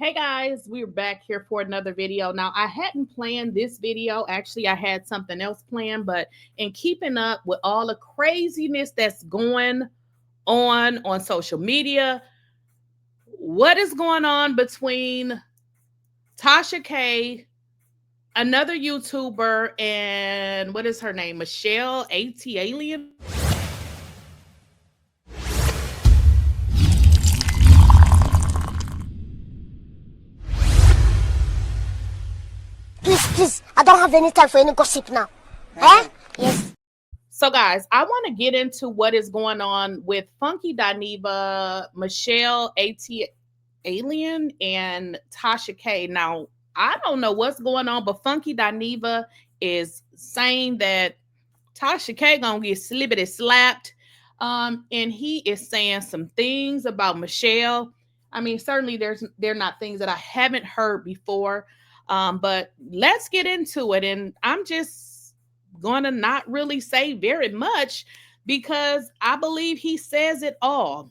Hey guys, we're back here for another video. Now, I hadn't planned this video. Actually, I had something else planned, but in keeping up with all the craziness that's going on social media, what is going on between Tasha K, another YouTuber, and what is her name? Michelle ATLien? Please, I don't have any time for any gossip now. Eh? Yes. So, guys, I want to get into what is going on with Funky Dineva, Michelle ATLien, and Tasha K. Now, I don't know what's going on, but Funky Dineva is saying that Tasha K gonna get slippity slapped. And he is saying some things about Michelle. I mean, certainly they're not things that I haven't heard before. But let's get into it. And I'm just gonna not really say very much because I believe he says it all.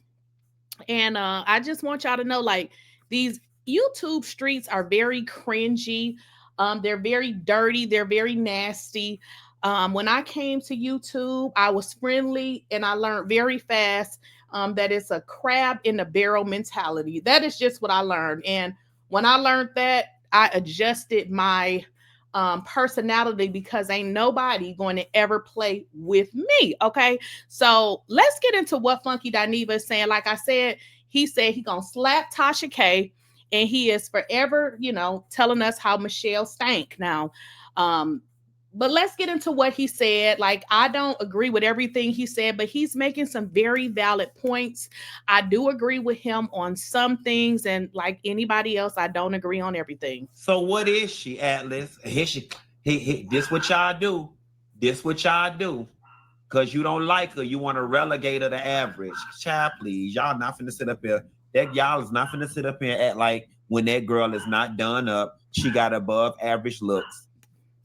And I just want y'all to know, like, these YouTube streets are very cringy. They're very dirty. They're very nasty. When I came to YouTube, I was friendly and I learned very fast that it's a crab in the barrel mentality. That is just what I learned. And when I learned that, I adjusted my personality because ain't nobody going to ever play with me. Okay. So let's get into what Funky Dineva is saying. Like I said, he said he gonna slap Tasha K and he is forever, telling us how Michelle stank now. But let's get into what he said. Like, I don't agree with everything he said, but he's making some very valid points. I do agree with him on some things, and like anybody else, I don't agree on everything. So what is she, Atlas? Here she, this what y'all do. This what y'all do. Because you don't like her. You want to relegate her to average. Child, please. Y'all not finna sit up here. Y'all is not finna sit up here and act like when that girl is not done up, she got above average looks.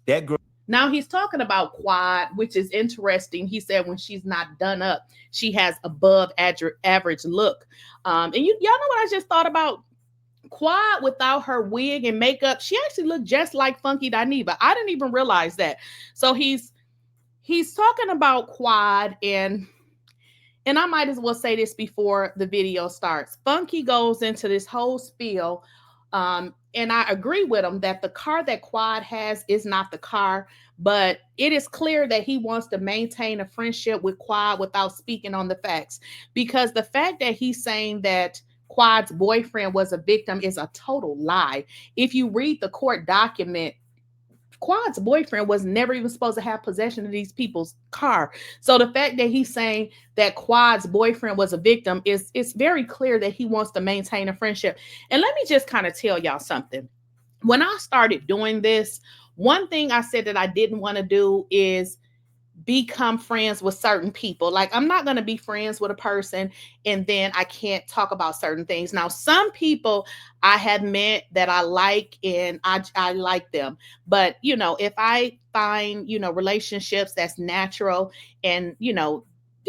That girl. Now he's talking about Quad, which is interesting. He said when she's not done up, she has above average look. And y'all know what I just thought about? Quad without her wig and makeup, she actually looked just like Funky Dineva. I didn't even realize that. So he's talking about Quad, and I might as well say this before the video starts. Funky goes into this whole spiel. And I agree with him that the car that Quad has is not the car, but it is clear that he wants to maintain a friendship with Quad without speaking on the facts. Because the fact that he's saying that Quad's boyfriend was a victim is a total lie. If you read the court document, Quad's boyfriend was never even supposed to have possession of these people's car. So the fact that he's saying that Quad's boyfriend was a victim is it's very clear that he wants to maintain a friendship. And let me just kind of tell y'all something. When I started doing this, one thing I said that I didn't want to do is become friends with certain people. Like, I'm not going to be friends with a person and then I can't talk about certain things. Now, some people I have met that I like and I like them. But, if I find, relationships that's natural and,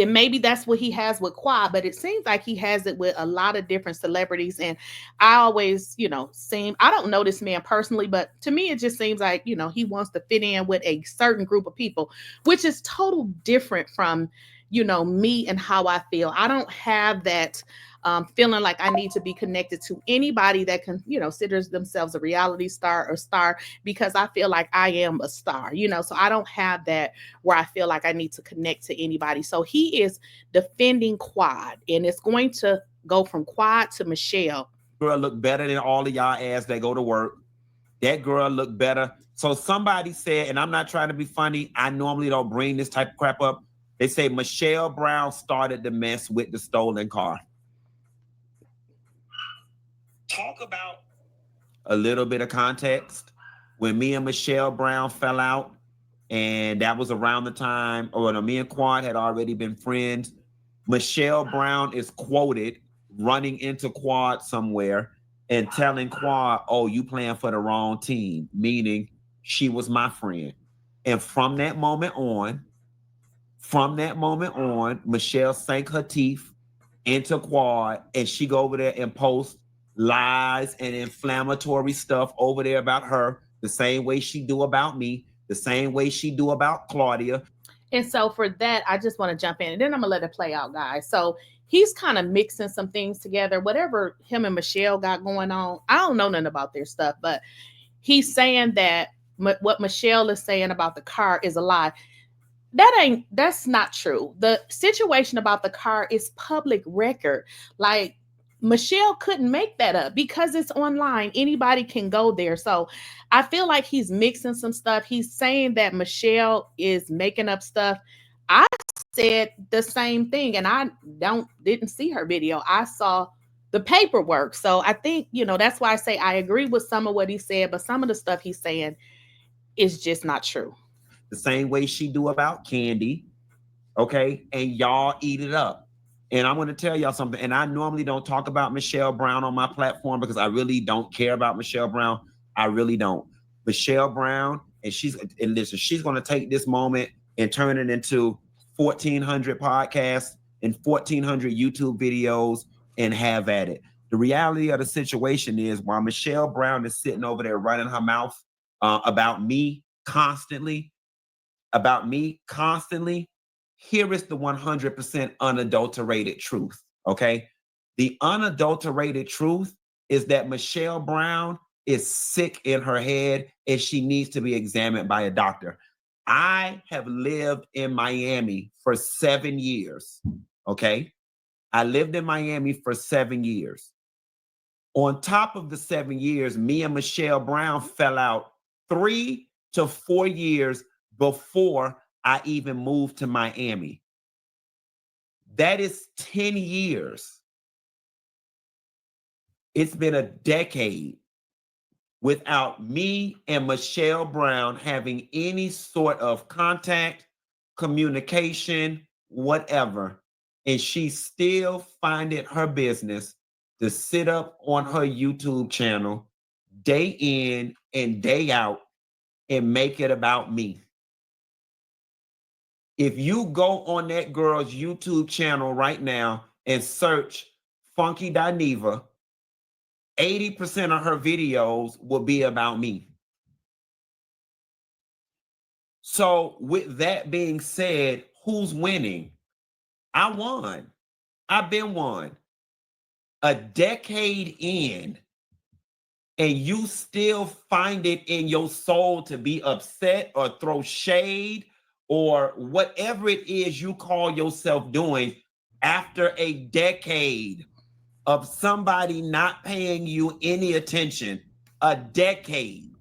and maybe that's what he has with Quad, but it seems like he has it with a lot of different celebrities. And I always, I don't know this man personally, but to me, it just seems like, he wants to fit in with a certain group of people, which is total different from, me and how I feel. I don't have that feeling like I need to be connected to anybody that considers themselves a reality star or star, because I feel like I am a star, so I don't have that where I feel like I need to connect to anybody. So he is defending Quad, and it's going to go from Quad to Michelle. Girl look better than all of y'all ass that go to work. That girl look better. So somebody said, and I'm not trying to be funny, I normally don't bring this type of crap up. They say Michelle Brown started the mess with the stolen car. Talk about a little bit of context. When me and Michelle Brown fell out, and that was around the time, me and Quad had already been friends. Michelle Brown is quoted running into Quad somewhere and telling Quad, "Oh, you playing for the wrong team," meaning she was my friend. And from that moment on, Michelle sank her teeth into Quad, and she go over there and post lies and inflammatory stuff over there about her, the same way she do about me, the same way she do about Claudia. And so for that, I just want to jump in and then I'm gonna let it play out, guys. So he's kind of mixing some things together. Whatever him and Michelle got going on, I don't know nothing about their stuff, but he's saying that what Michelle is saying about the car is a lie. That's not true. The situation about the car is public record. Like, Michelle couldn't make that up because it's online. Anybody can go there. So I feel like he's mixing some stuff. He's saying that Michelle is making up stuff. I said the same thing, and I didn't see her video. I saw the paperwork. So I think, that's why I say I agree with some of what he said, but some of the stuff he's saying is just not true. The same way she do about Candy, okay? And y'all eat it up. And I'm going to tell y'all something, and I normally don't talk about Michelle Brown on my platform because I really don't care about Michelle Brown. I really don't. Michelle Brown, and listen, she's going to take this moment and turn it into 1,400 podcasts and 1,400 YouTube videos and have at it. The reality of the situation is, while Michelle Brown is sitting over there running her mouth about me constantly, here is the 100% unadulterated truth, okay? The unadulterated truth is that Michelle Brown is sick in her head and she needs to be examined by a doctor. I have lived in Miami for 7 years, okay? I lived in Miami for 7 years. On top of the 7 years, me and Michelle Brown fell out 3 to 4 years before I even moved to Miami. That is 10 years. It's been a decade without me and Michelle Brown having any sort of contact, communication, whatever. And she still find it her business to sit up on her YouTube channel day in and day out and make it about me. If you go on that girl's YouTube channel right now and search Funky Dineva, 80% of her videos will be about me. So with that being said, who's winning? I won. I've been won. A decade in, and you still find it in your soul to be upset or throw shade or whatever it is you call yourself doing after a decade of somebody not paying you any attention, a decade,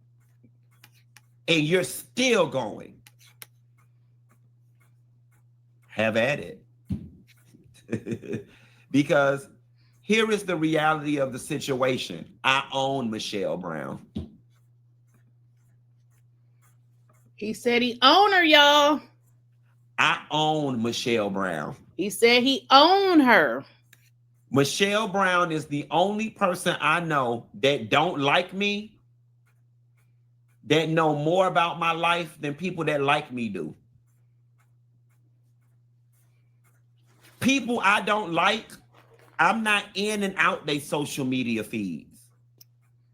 and you're still going. Have at it. Because here is the reality of the situation. I own Michelle Brown. He said he owned her, y'all. I own Michelle Brown. He said he owned her. Michelle Brown is the only person I know that don't like me, that know more about my life than people that like me do. People I don't like, I'm not in and out their social media feeds.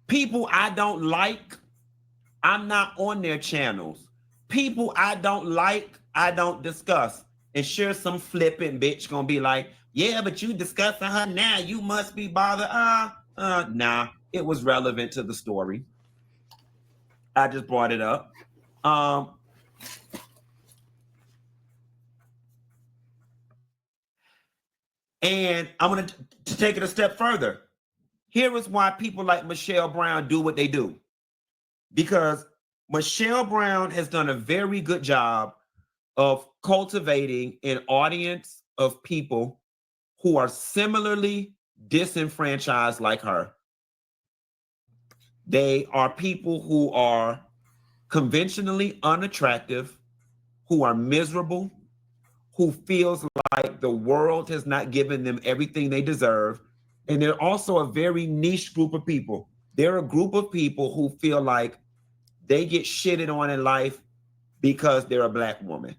People I don't like, I'm not on their channels. People I don't like, I don't discuss. And sure, some flippant bitch gonna be like, yeah, but you discussing her now, you must be bothered. Nah, it was relevant to the story. I just brought it up. And I'm going to take it a step further. Here is why people like Michelle Brown do what they do. Because Michelle Brown has done a very good job of cultivating an audience of people who are similarly disenfranchised like her. They are people who are conventionally unattractive, who are miserable, who feels like the world has not given them everything they deserve. And they're also a very niche group of people. They're a group of people who feel like they get shitted on in life because they're a black woman.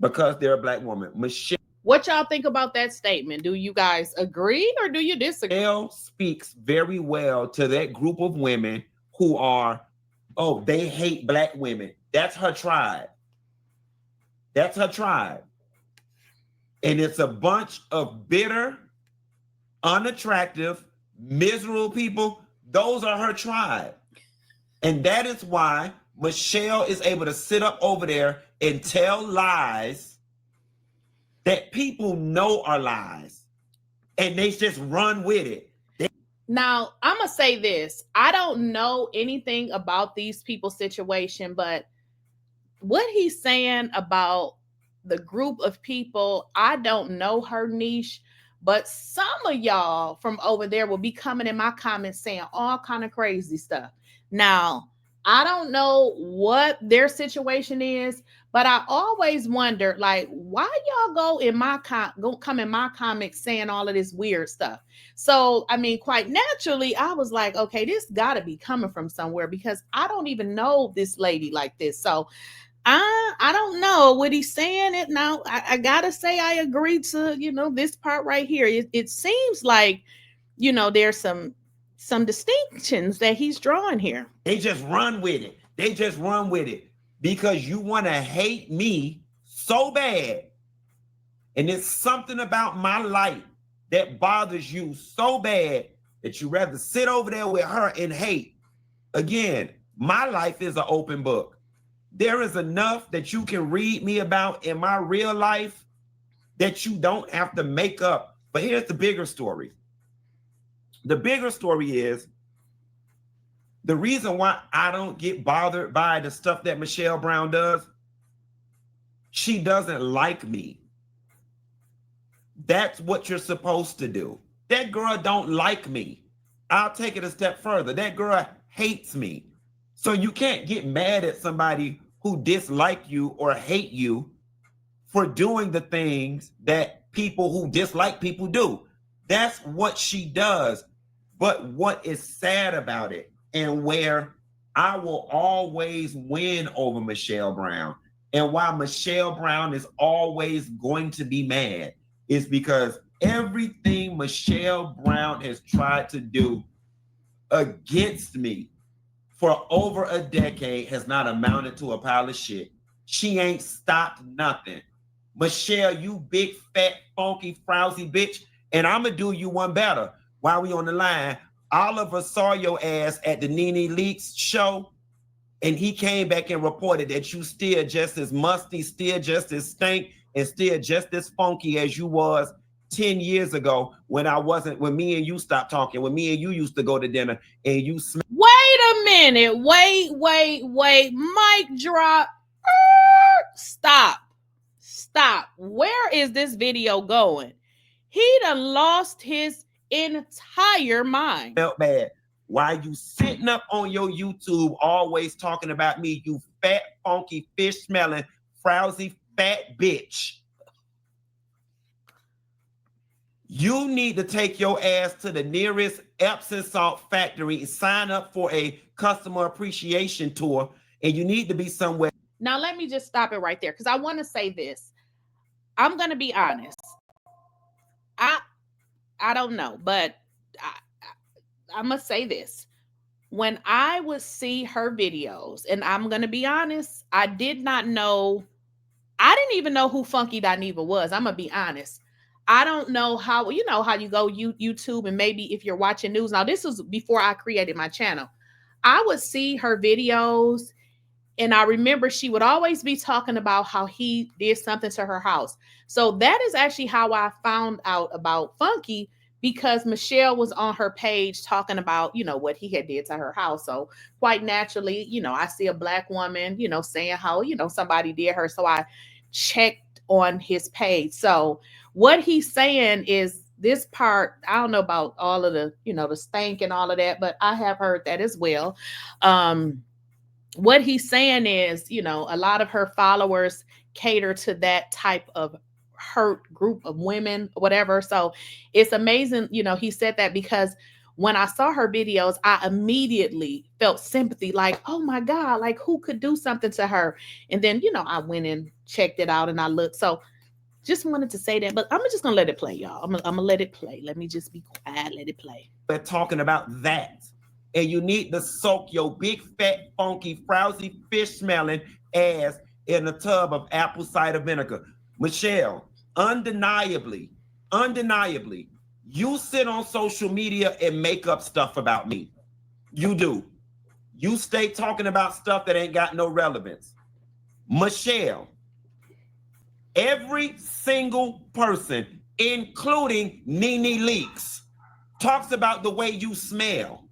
Because they're a black woman. Michelle, What y'all think about that statement? Do you guys agree or do you disagree? Michelle speaks very well to that group of women who are, oh, they hate black women. That's her tribe. That's her tribe. And it's a bunch of bitter, unattractive, miserable people. Those are her tribe. And that is why Michelle is able to sit up over there and tell lies that people know are lies. And they just run with it. Now, I'm going to say this. I don't know anything about these people's situation, but what he's saying about the group of people, I don't know her niche, but some of y'all from over there will be coming in my comments saying all kind of crazy stuff. Now, I don't know what their situation is, but I always wonder, like, why y'all go in my come in my comments saying all of this weird stuff? So, I mean, quite naturally, I was like, okay, this got to be coming from somewhere because I don't even know this lady like this. So, I don't know what he's saying. It now, I gotta say, I agree to this part right here. It seems like there's some distinctions that he's drawing here. They just run with it. They just run with it because you want to hate me so bad. And it's something about my light that bothers you so bad that you rather sit over there with her and hate. Again, my life is an open book. There is enough that you can read me about in my real life that you don't have to make up. But here's the bigger story. The bigger story is the reason why I don't get bothered by the stuff that Michelle Brown does. She doesn't like me. That's what you're supposed to do. That girl don't like me. I'll take it a step further. That girl hates me. So you can't get mad at somebody who dislike you or hate you for doing the things that people who dislike people do. That's what she does. But what is sad about it, and where I will always win over Michelle Brown, and why Michelle Brown is always going to be mad, is because everything Michelle Brown has tried to do against me for over a decade has not amounted to a pile of shit. She ain't stopped nothing. Michelle, you big, fat, funky, frowsy bitch, and I'm going to do you one better. While we on the line, Oliver saw your ass at the Nene Leakes show, and he came back and reported that you still just as musty, still just as stank, and still just as funky as you was 10 years ago when me and you stopped talking, when me and you used to go to dinner and you Wait a minute. Wait. Mic drop. Stop. Where is this video going? He done lost his entire mind. Felt bad. Why you sitting up on your YouTube always talking about me, you fat, funky, fish smelling, frowsy, fat bitch? You need to take your ass to the nearest Epsom salt factory and sign up for a customer appreciation tour, and you need to be somewhere. Now, let me just stop it right there because I want to say this. I'm going to be honest. I don't know, but I must say this. When I would see her videos, and I'm going to be honest, I did not know. I didn't even know who Funky Dineva was. I'm going to be honest. I don't know how you go YouTube, and maybe if you're watching news. Now, this was before I created my channel. I would see her videos, and I remember she would always be talking about how he did something to her house. So that is actually how I found out about Funky, because Michelle was on her page talking about, what he had did to her house. So quite naturally, I see a black woman, saying how, somebody did her. So I checked on his page. So what he's saying is this part, I don't know about all of the, the stank and all of that, but I have heard that as well. What he's saying is, a lot of her followers cater to that type of hurt group of women, whatever. So it's amazing, he said that, because when I saw her videos, I immediately felt sympathy, like, oh my God, like who could do something to her? And then, I went and checked it out and I looked. So Just wanted to say that, but I'm just gonna let it play, y'all. I'm gonna let it play. Let me just be quiet. Let it play. We're talking about that. And you need to soak your big, fat, funky, frowsy, fish-smelling ass in a tub of apple cider vinegar. Michelle, undeniably, you sit on social media and make up stuff about me. You do. You stay talking about stuff that ain't got no relevance. Michelle, every single person, including Nene Leakes, talks about the way you smell.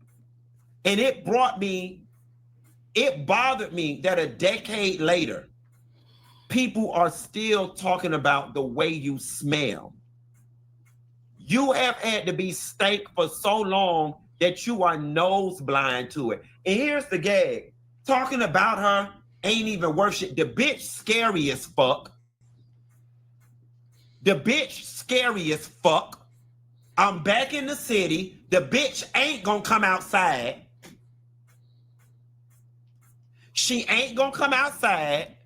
And it bothered me that a decade later, people are still talking about the way you smell. You have had to be stank for so long that you are nose blind to it. And here's the gag. Talking about her ain't even worth shit. The bitch scary as fuck. The bitch scary as fuck. I'm back in the city. The bitch ain't gonna come outside. She ain't gonna come outside.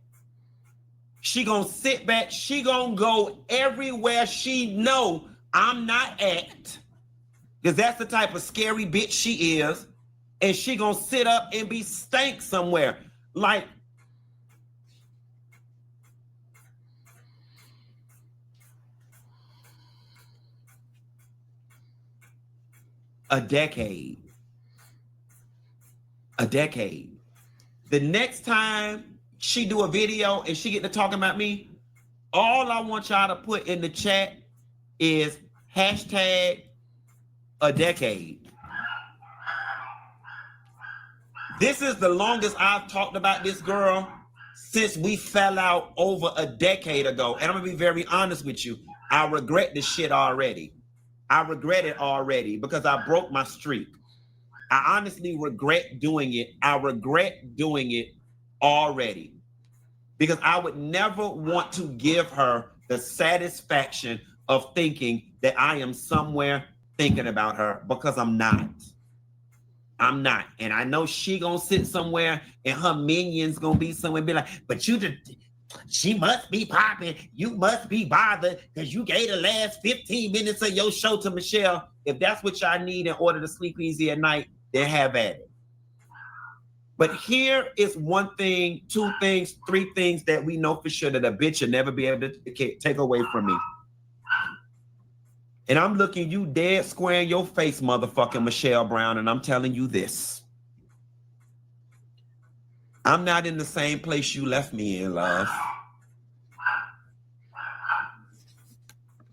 She gonna sit back. She gonna go everywhere she know I'm not at. Because that's the type of scary bitch she is. And she gonna sit up and be stank somewhere. Like, a decade. The next time she do a video and she get to talking about me, all I want y'all to put in the chat is hashtag a decade. This is the longest I've talked about this girl since we fell out over a decade ago. And I'm gonna be very honest with you. I regret this shit already. I regret it already because I broke my streak. I honestly regret doing it. I regret doing it already because I would never want to give her the satisfaction of thinking that I am somewhere thinking about her because I'm not. I'm not. And I know she gonna sit somewhere and her minions gonna be somewhere and be like, but you just, she must be popping. You must be bothered because you gave the last 15 minutes of your show to Michelle. If that's what y'all need in order to sleep easy at night, then have at it. But here is one thing, two things, three things that we know for sure that a bitch will never be able to take away from me. And I'm looking you dead square in your face, motherfucking Michelle Brown, and I'm telling you this. I'm not in the same place you left me in, love.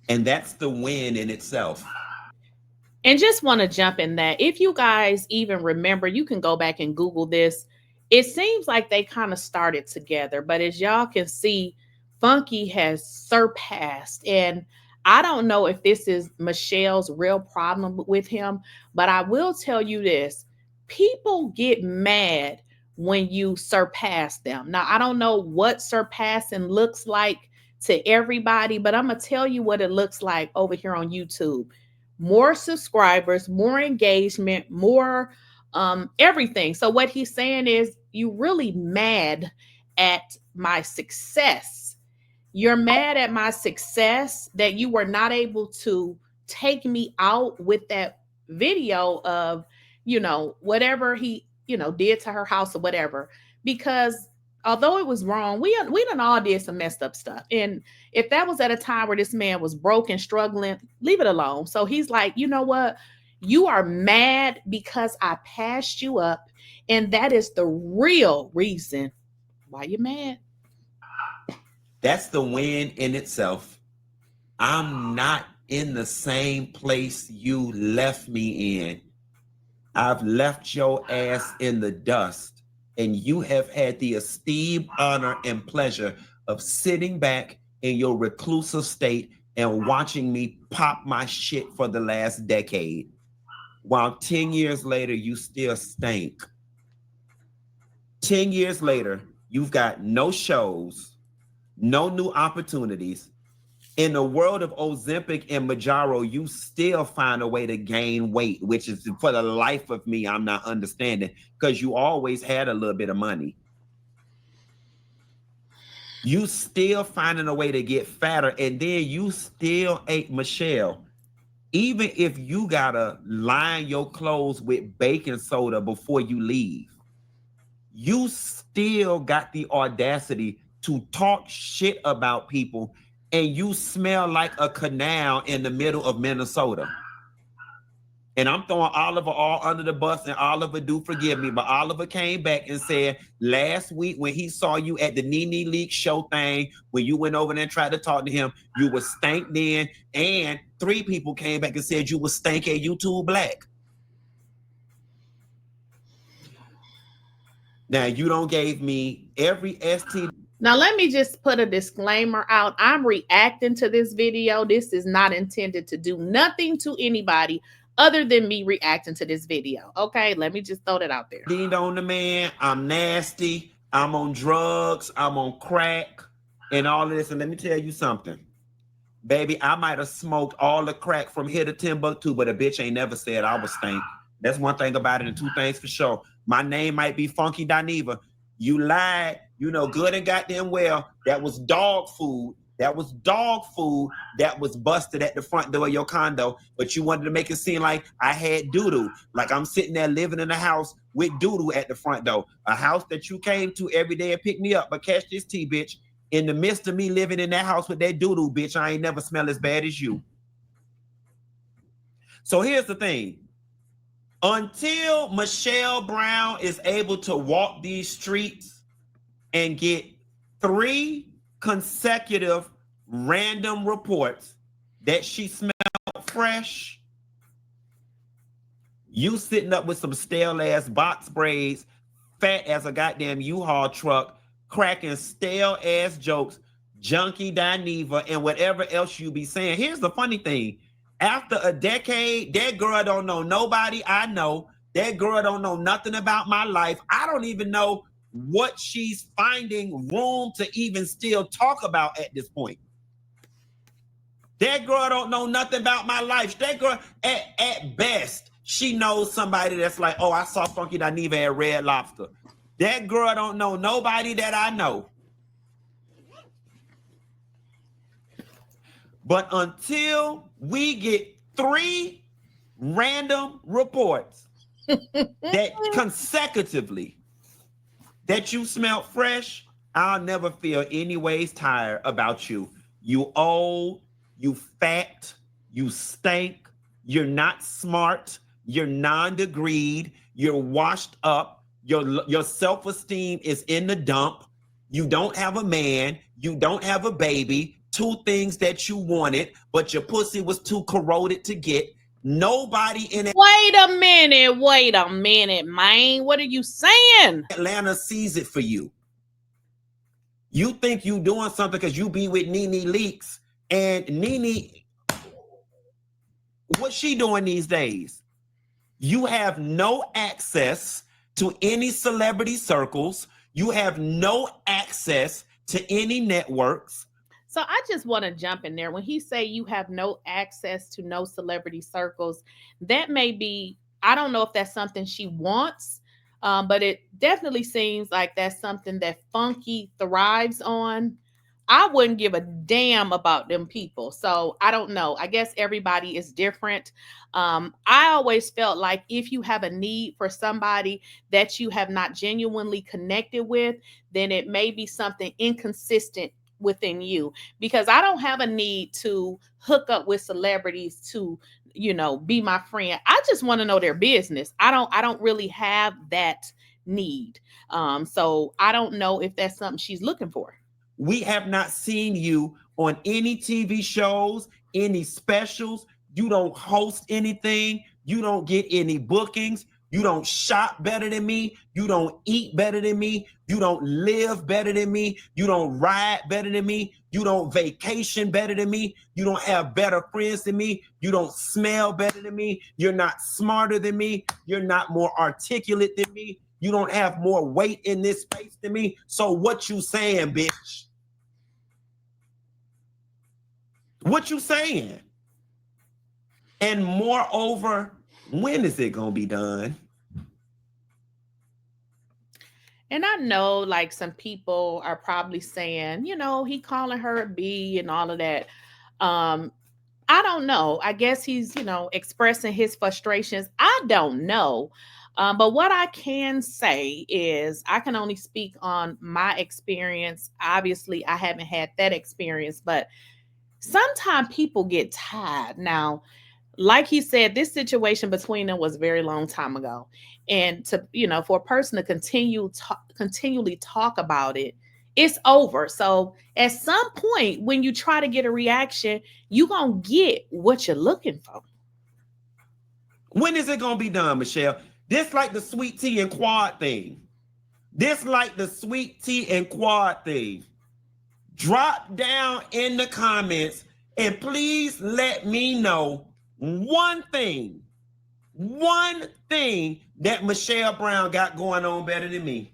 And that's the win in itself. And just want to jump in that. If you guys even remember, you can go back and Google this. It seems like they kind of started together, but as y'all can see, Funky has surpassed. And I don't know if this is Michelle's real problem with him, but I will tell you this. People get mad when you surpass them. Now, I don't know what surpassing looks like to everybody, but I'm going to tell you what it looks like over here on YouTube. More subscribers, more engagement, more everything. So what he's saying is, you really mad at my success. You're mad at my success that you were not able to take me out with that video of, you know, whatever he, you know, did to her house or whatever. Because although it was wrong, we done all did some messed up stuff. And if that was at a time where this man was broke and struggling, leave it alone. So he's like, you know what? You are mad because I passed you up. And that is the real reason why you're mad. That's the win in itself. I'm not in the same place you left me in. I've left your ass in the dust, and you have had the esteem, honor, and pleasure of sitting back in your reclusive state and watching me pop my shit for the last decade. While 10 years later, you still stink. 10 years later, you've got no shows, no new opportunities. In the world of Ozempic and Mounjaro, you still find a way to gain weight, which is, for the life of me, I'm not understanding, because you always had a little bit of money. You still finding a way to get fatter, and then you still ate Michelle. Even if you gotta line your clothes with baking soda before you leave, you still got the audacity to talk shit about people, and you smell like a canal in the middle of Minnesota. And I'm throwing Oliver all under the bus, and Oliver do forgive me, but Oliver came back and said last week when he saw you at the Nene Leak show thing, when you went over there and tried to talk to him, you was stank then, and 3 people came back and said you was stank at YouTube Black. Now, you don't gave me every ST. Now, let me just put a disclaimer out. I'm reacting to this video. This is not intended to do nothing to anybody other than me reacting to this video. Okay, let me just throw that out there. Deaned on the man. I'm nasty. I'm on drugs. I'm on crack and all of this. And let me tell you something. Baby, I might have smoked all the crack from here to Timbuktu, but a bitch ain't never said I was stank. That's one thing about it, and 2 things for sure. My name might be Funky Dineva. You lied. You know good and goddamn well that was dog food. That was dog food that was busted at the front door of your condo, but you wanted to make it seem like I had doo-doo, like I'm sitting there living in a house with doo-doo at the front door, a house that you came to every day and picked me up. But catch this tea, bitch. In the midst of me living in that house with that doo-doo, bitch, I ain't never smell as bad as you. So here's the thing. Until Michelle Brown is able to walk these streets and get 3 consecutive random reports that she smelled fresh, you sitting up with some stale ass box braids, fat as a goddamn U-Haul truck, cracking stale ass jokes, junkie Dineva, and whatever else you be saying. Here's the funny thing. After a decade, that girl don't know nobody I know. That girl don't know nothing about my life. I don't even know what she's finding room to even still talk about at this point. That girl don't know nothing about my life. That girl, at best, she knows somebody that's like, oh, I saw Funky Dineva at Red Lobster. That girl don't know nobody that I know. But until we get 3 random reports that consecutively that you smell fresh, I'll never feel any ways tired about you. You old, you fat, you stink, you're not smart, you're non-degreed, you're washed up, your self-esteem is in the dump, you don't have a man, you don't have a baby, 2 things that you wanted, but your pussy was too corroded to get. Nobody in Wait a minute, man. What are you saying? Atlanta sees it for you. You think you doing something because you be with Nene Leaks, and Nene, what's she doing these days? You have no access to any celebrity circles. You have no access to any networks. So I just want to jump in there. When he say you have no access to no celebrity circles, that may be, I don't know if that's something she wants, but it definitely seems like that's something that Funky thrives on. I wouldn't give a damn about them people. So I don't know. I guess everybody is different. I always felt like if you have a need for somebody that you have not genuinely connected with, then it may be something inconsistent within you, because I don't have a need to hook up with celebrities to, you know, be my friend. I just want to know their business. I don't really have that need. So I don't know if that's something she's looking for. We have not seen you on any TV shows, any specials. You don't host anything. You don't get any bookings. You don't shop better than me. You don't eat better than me. You don't live better than me. You don't ride better than me. You don't vacation better than me. You don't have better friends than me. You don't smell better than me. You're not smarter than me. You're not more articulate than me. You don't have more weight in this space than me. So what you saying, bitch? What you saying? And moreover, when is it gonna be done? And I know like some people are probably saying, you know, he calling her a B and all of that. Um, I don't know. I guess he's, you know, expressing his frustrations. I don't know. But what I can say is I can only speak on my experience. Obviously, I haven't had that experience, but sometimes people get tired. Now, like he said, this situation between them was a very long time ago. And to, you know, for a person to continually talk about it, it's over. So at some point, when you try to get a reaction, you're going to get what you're looking for. When is it going to be done, Michelle? This like the sweet tea and quad thing. This like the sweet tea and quad thing. Drop down in the comments and please let me know one thing that Michelle Brown got going on better than me.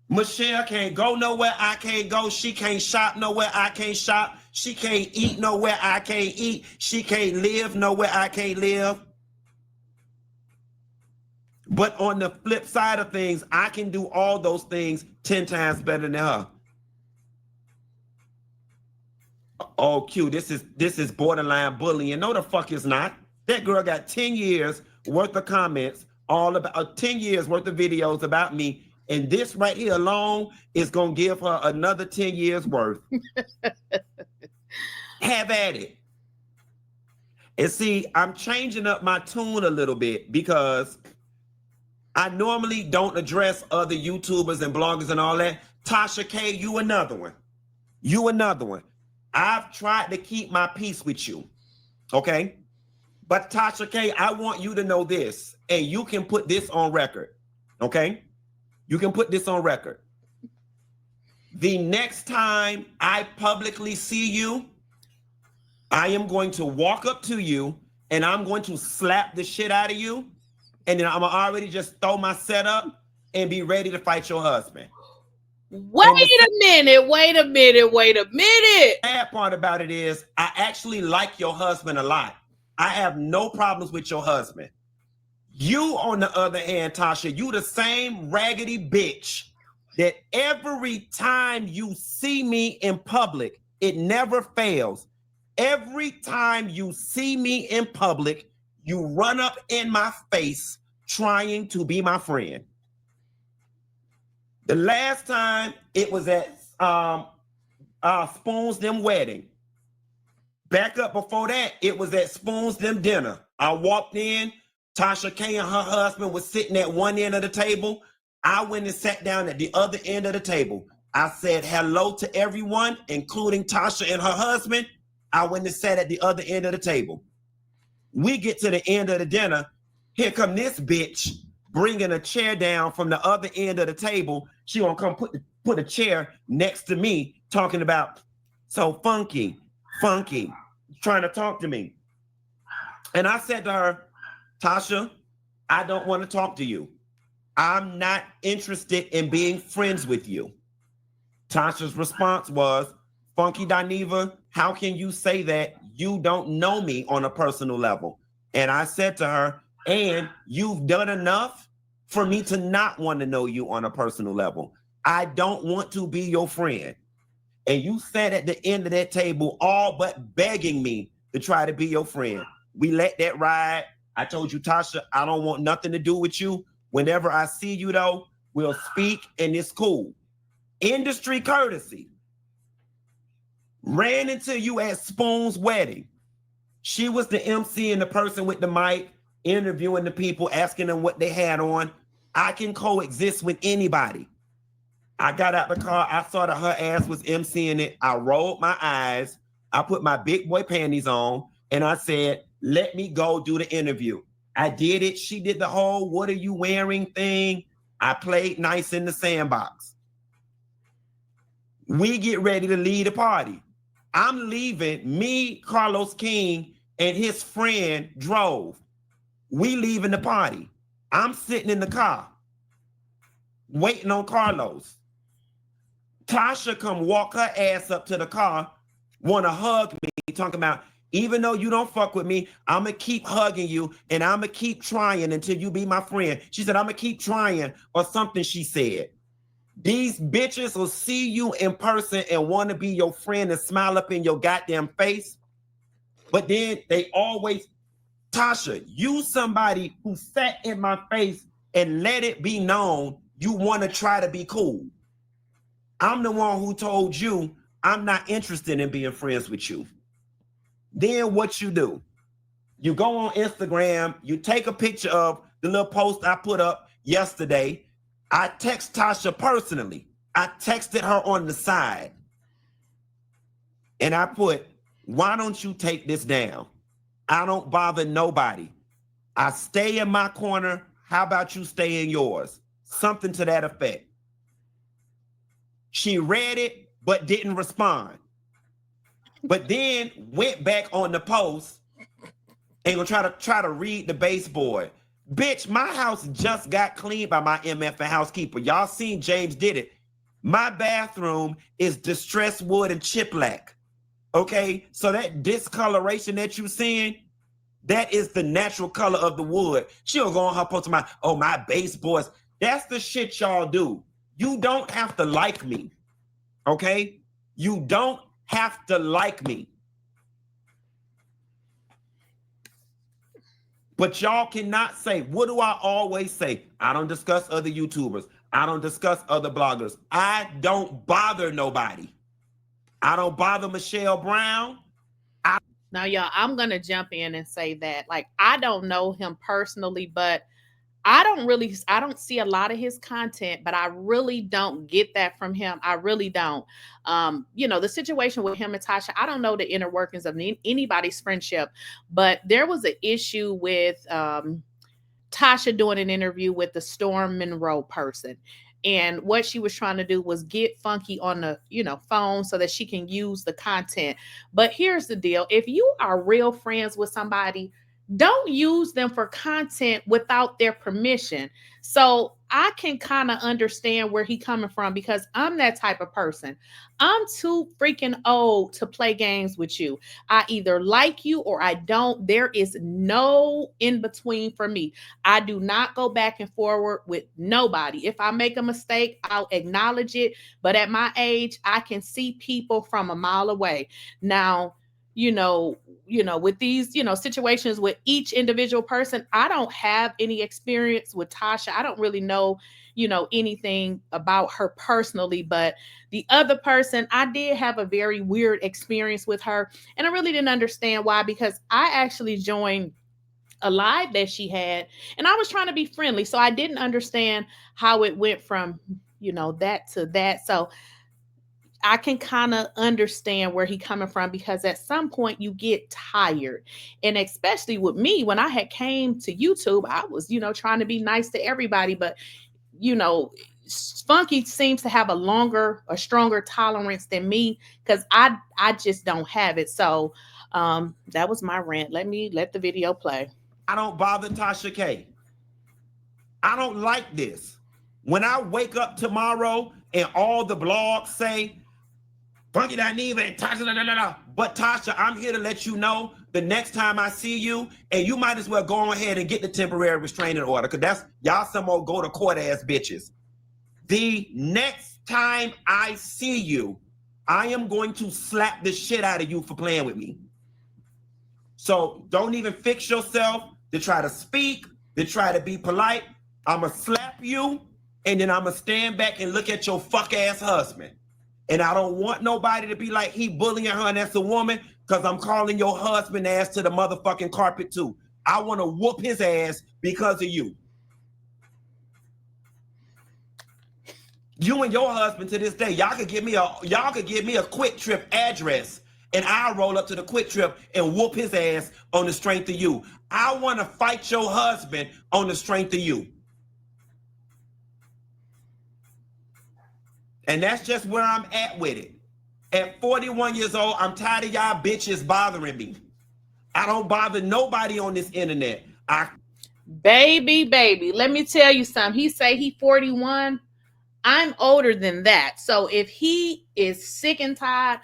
Michelle can't go nowhere, I can't go. She can't shop nowhere, I can't shop. She can't eat nowhere, I can't eat. She can't live nowhere, I can't live. But on the flip side of things, I can do all those things 10 times better than her. Oh, Q, this is borderline bullying. No, the fuck is not. That girl got 10 years worth of comments, all about 10 years worth of videos about me. And this right here alone is going to give her another 10 years worth. Have at it. And see, I'm changing up my tune a little bit because I normally don't address other YouTubers and bloggers and all that. Tasha K, you another one. You another one. I've tried to keep my peace with you, okay? But Tasha K, I want you to know this, and you can put this on record, okay? You can put this on record. The next time I publicly see you, I am going to walk up to you, and I'm going to slap the shit out of you, and then I'm already just throw my setup and be ready to fight your husband. Wait a minute. The bad part about it is I actually like your husband a lot. I have no problems with your husband. You, on the other hand, Tasha, you the same raggedy bitch that every time you see me in public, it never fails. Every time you see me in public, you run up in my face trying to be my friend. The last time it was at Spoon's Them wedding. Back up before that, it was at Spoon's Them dinner. I walked in, Tasha K and her husband was sitting at one end of the table. I went and sat down at the other end of the table. I said hello to everyone, including Tasha and her husband. I went and sat at the other end of the table. We get to the end of the dinner. Here come this bitch bringing a chair down from the other end of the table. She gonna come put a chair next to me, talking about so funky, trying to talk to me. And I said to her, Tasha, I don't want to talk to you. I'm not interested in being friends with you. Tasha's response was, Funky Dineva, how can you say that? You don't know me on a personal level. And I said to her, and you've done enough for me to not want to know you on a personal level. I don't want to be your friend. And you sat at the end of that table all but begging me to try to be your friend. We let that ride. I told you, Tasha, I don't want nothing to do with you. Whenever I see you, though, we'll speak and it's cool. Industry courtesy. Ran into you at Spoon's wedding. She was the MC and the person with the mic, interviewing the people, asking them what they had on. I can coexist with anybody. I got out the car. I saw that her ass was MCing it. I rolled my eyes. I put my big boy panties on and I said, let me go do the interview. I did it. She did the whole what are you wearing thing. I played nice in the sandbox. We get ready to leave the party. I'm leaving. Me, Carlos King, and his friend drove. We leaving the party. I'm sitting in the car waiting on Carlos. Tasha come walk her ass up to the car, want to hug me, talking about, Even though you don't fuck with me, I'm going to keep hugging you and I'm going to keep trying until you be my friend. She said, I'm going to keep trying or something she said. These bitches will see you in person and want to be your friend and smile up in your goddamn face. But then they always, Tasha, you somebody who sat in my face and let it be known you want to try to be cool. I'm the one who told you I'm not interested in being friends with you. Then what you do? You go on Instagram, you take a picture of the little post I put up yesterday. I text Tasha personally. I texted her on the side. And I put, why don't you take this down? I don't bother nobody. I stay in my corner. How about you stay in yours? Something to that effect. She read it, but didn't respond. But then went back on the post and gonna try to read the baseboard. Bitch, my house just got cleaned by my MF and housekeeper. Y'all seen James did it. My bathroom is distressed wood and chiplac. Okay, so that discoloration that you seeing, that is the natural color of the wood. She'll go on her post my baseboards. That's the shit y'all do. You don't have to like me. Okay, you don't have to like me. But y'all cannot say, what do I always say? I don't discuss other YouTubers. I don't discuss other bloggers. I don't bother nobody. I don't bother Michelle Brown. Now, y'all, I'm going to jump in and say that, like, I don't know him personally, but I don't see a lot of his content, but I really don't get that from him. I really don't. The situation with him and Tasha, I don't know the inner workings of anybody's friendship, but there was an issue with Tasha doing an interview with the Storm Monroe person. And what she was trying to do was get funky on the, phone so that she can use the content. But here's the deal. If you are real friends with somebody, don't use them for content without their permission. So I can kind of understand where he's coming from because I'm that type of person. I'm too freaking old to play games with you. I either like you or I don't. There is no in between for me. I do not go back and forward with nobody. If I make a mistake, I'll acknowledge it. But at my age, I can see people from a mile away. Now, with these, situations with each individual person, I don't have any experience with Tasha. I don't really know, anything about her personally, but the other person, I did have a very weird experience with her. And I really didn't understand why, because I actually joined a live that she had and I was trying to be friendly. So I didn't understand how it went from, that to that. So I can kind of understand where he's coming from because at some point you get tired. And especially with me, when I had came to YouTube, I was, trying to be nice to everybody. But, Spunky seems to have a stronger tolerance than me because I just don't have it. So that was my rant. Let the video play. I don't bother Tasha K. I don't like this. When I wake up tomorrow and all the blogs say, Funky Dineva and Tasha, but Tasha, I'm here to let you know the next time I see you, and you might as well go ahead and get the temporary restraining order, because that's y'all some old go to court ass bitches. The next time I see you, I am going to slap the shit out of you for playing with me. So don't even fix yourself to try to speak, to try to be polite. I'ma slap you, and then I'ma stand back and look at your fuck ass husband. And I don't want nobody to be like, he bullying her and that's a woman, because I'm calling your husband ass to the motherfucking carpet too. I want to whoop his ass because of you. You and your husband to this day, y'all could give me a Quick Trip address and I'll roll up to the Quick Trip and whoop his ass on the strength of you. I want to fight your husband on the strength of you. And that's just where I'm at with it. At 41 years old, I'm tired of y'all bitches bothering me. I don't bother nobody on this internet. Baby, let me tell you something. He say he 41. I'm older than that. So if he is sick and tired,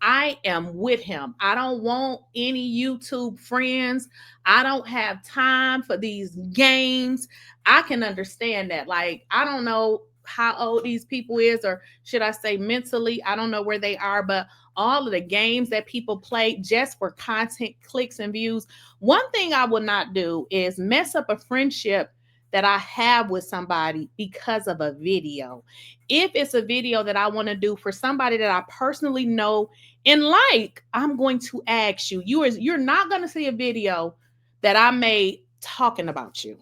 I am with him. I don't want any YouTube friends. I don't have time for these games. I can understand that. Like, I don't know how old these people is, or should I say mentally, I don't know where they are, but all of the games that people play just for content, clicks, and views. One thing I will not do is mess up a friendship that I have with somebody because of a video. If it's a video that I want to do for somebody that I personally know and like, I'm going to ask you. You're not going to see a video that I made talking about you.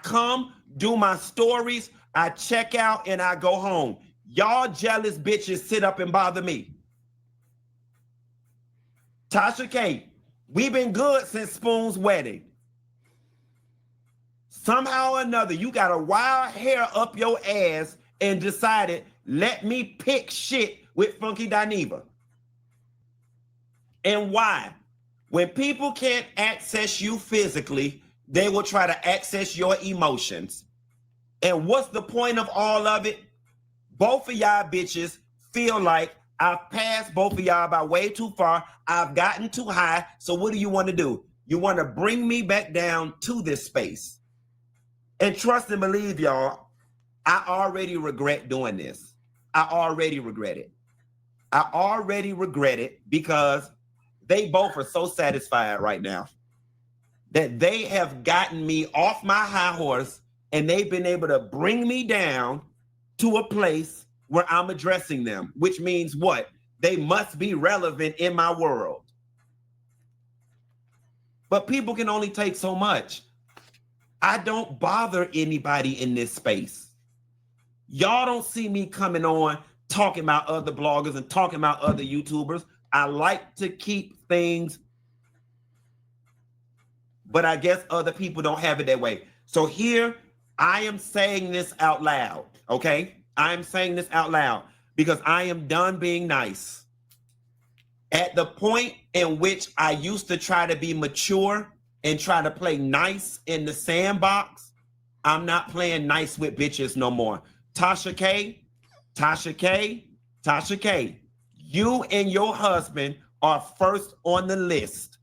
Come do my stories, I check out and I go home. Y'all jealous bitches sit up and bother me. Tasha K, we've been good since Spoon's wedding. Somehow or another, you got a wild hair up your ass and decided, let me pick shit with Funky Dineva. And why? When people can't access you physically, they will try to access your emotions. And what's the point of all of it? Both of y'all bitches feel like I've passed both of y'all by way too far. I've gotten too high. So what do you want to do? You want to bring me back down to this space. And trust and believe, y'all, I already regret doing this. I already regret it. I already regret it because they both are so satisfied right now that they have gotten me off my high horse and they've been able to bring me down to a place where I'm addressing them, which means what? They must be relevant in my world. But people can only take so much. I don't bother anybody in this space. Y'all don't see me coming on talking about other bloggers and talking about other YouTubers. I like to keep things, but I guess other people don't have it that way. So here, I am saying this out loud, okay? I am saying this out loud because I am done being nice. At the point in which I used to try to be mature and try to play nice in the sandbox, I'm not playing nice with bitches no more. Tasha K, Tasha K, Tasha K, you and your husband are first on the list.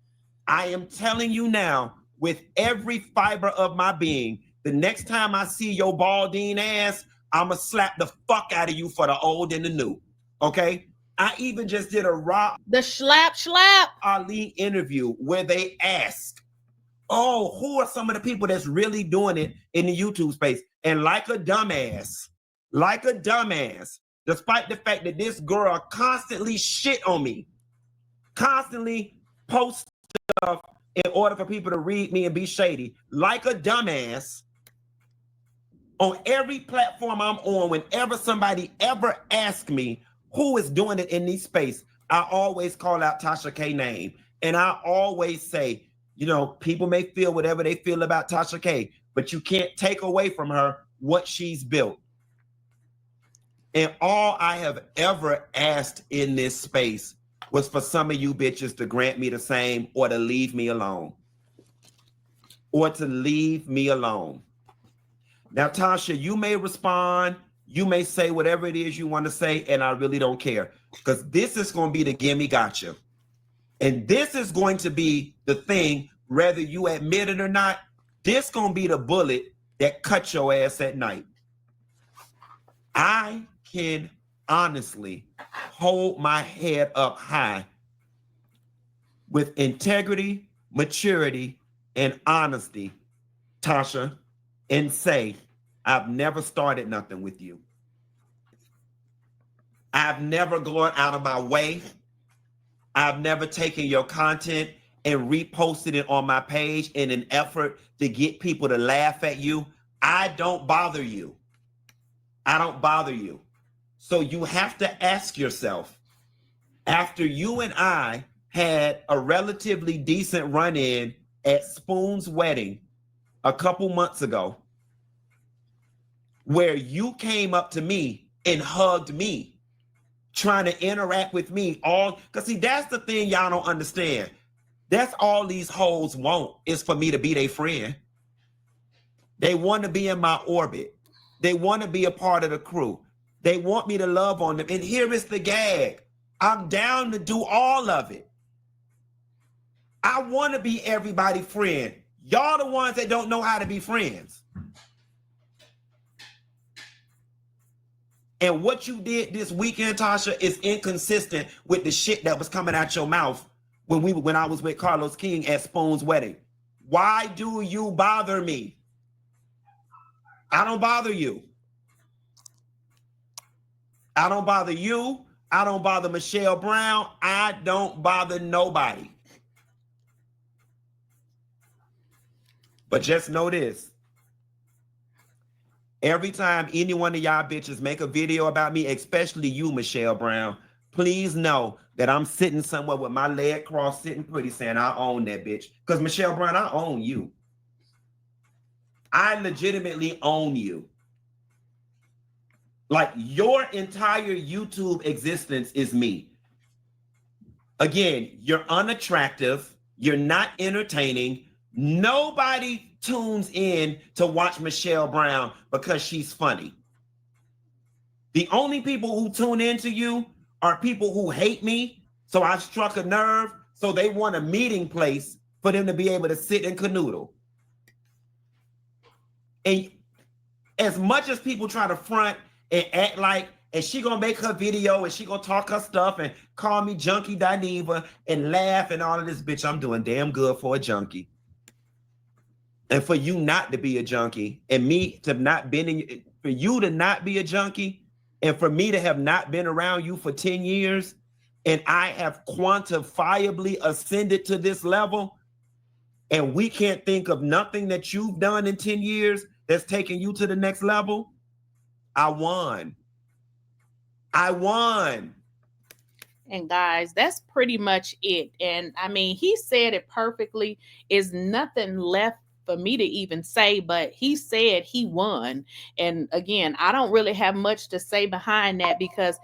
I am telling you now, with every fiber of my being, the next time I see your balding ass, I'ma slap the fuck out of you for the old and the new, okay? I even just did the slap Ali interview where they asked, oh, who are some of the people that's really doing it in the YouTube space? And like a dumbass, despite the fact that this girl constantly shit on me, constantly post stuff in order for people to read me and be shady, like a dumbass, on every platform I'm on, whenever somebody ever asks me who is doing it in this space, I always call out Tasha K name. And I always say, you know, people may feel whatever they feel about Tasha K, but you can't take away from her what she's built. And all I have ever asked in this space was for some of you bitches to grant me the same or to leave me alone. Or to leave me alone. Now, Tasha, you may respond, you may say whatever it is you want to say, and I really don't care. Because this is going to be the gimme gotcha. And this is going to be the thing, whether you admit it or not, this going to be the bullet that cuts your ass at night. I can honestly hold my head up high with integrity, maturity, and honesty, Tasha, and say, I've never started nothing with you. I've never gone out of my way. I've never taken your content and reposted it on my page in an effort to get people to laugh at you. I don't bother you. I don't bother you. So you have to ask yourself, after you and I had a relatively decent run-in at Spoon's wedding a couple months ago, where you came up to me and hugged me, trying to interact with me all, because see, that's the thing y'all don't understand. That's all these hoes want, is for me to be their friend. They want to be in my orbit. They want to be a part of the crew. They want me to love on them. And here is the gag. I'm down to do all of it. I want to be everybody's friend. Y'all the ones that don't know how to be friends. And what you did this weekend, Tasha, is inconsistent with the shit that was coming out your mouth when I was with Carlos King at Spoon's wedding. Why do you bother me? I don't bother you. I don't bother you. I don't bother Michelle Brown. I don't bother nobody. But just know this. Every time any one of y'all bitches make a video about me, especially you, Michelle Brown, please know that I'm sitting somewhere with my leg crossed, sitting pretty, saying I own that bitch. Because Michelle Brown, I own you. I legitimately own you. Like, your entire YouTube existence is me. Again, you're unattractive. You're not entertaining. Nobody tunes in to watch Michelle Brown because she's funny. The only people who tune into you are people who hate me, so I struck a nerve, so they want a meeting place for them to be able to sit and canoodle. And as much as people try to front and act like, and she gonna make her video and she gonna talk her stuff and call me junkie Dineva and laugh and all of this, bitch, I'm doing damn good for a junkie. And for you not to be a junkie, and me to not been in, for you to not be a junkie, and for me to have not been around you for 10 years, and I have quantifiably ascended to this level, and we can't think of nothing that you've done in 10 years that's taken you to the next level, I won. I won. And guys, that's pretty much it. And I mean, he said it perfectly. Is nothing left for me to even say, but he said he won. And again, I don't really have much to say behind that because,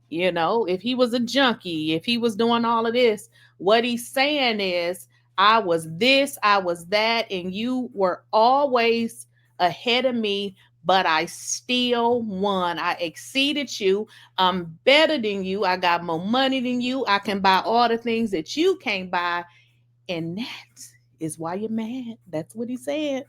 you know, if he was a junkie, if he was doing all of this, what he's saying is, I was this, I was that, and you were always ahead of me, but I still won. I exceeded you. I'm better than you. I got more money than you. I can buy all the things that you can't buy. And that is why you're mad. That's what he said.